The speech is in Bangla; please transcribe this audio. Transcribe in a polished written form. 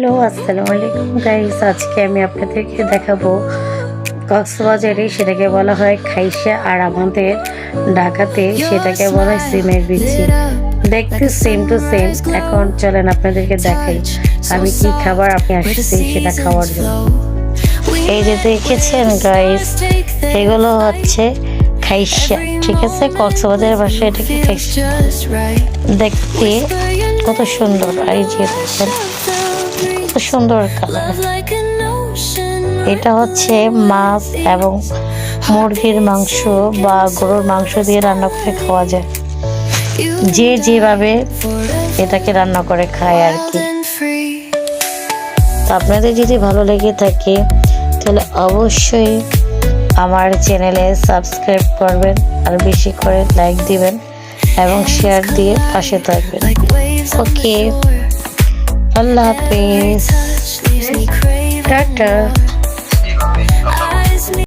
হ্যালো, আসসালামু আলাইকুম গাইস। আজকে আমি আপনাদেরকে দেখাবো কক্সবাজারে সেটাকে বলা হয় খাইশা, আর আমাদের ঢাকাতে সেটাকে বলা হয় সিমের বিচি। দেখতে সেম টু সেম। এখন চলেন আপনাদেরকে দেখাই আমি কি খাবার আমি আসছি সেটা খাওয়ার জন্য। এই যে দেখেছেন গাইস, এগুলো হচ্ছে খাইশা, ঠিক আছে? কক্সবাজারের ভাষায় এটাকে খাইশা। দেখতে কত সুন্দর, এই যে দেখেন কত সুন্দর কালার। এটা হচ্ছে মাছ এবং মুরগির মাংস বা গরুর মাংস দিয়ে রান্না করে খাওয়া যায়, যে যেভাবে এটাকে রান্না করে খায় আর কি। তো আপনাদের যদি ভালো লেগে থাকে তাহলে অবশ্যই আমার চ্যানেলে সাবস্ক্রাইব করবেন, আর বেশি করে লাইক দিবেন এবং শেয়ার দিয়ে পাশে থাকবেন। ওকে, আল্লাহ হাফেজ, টাটা।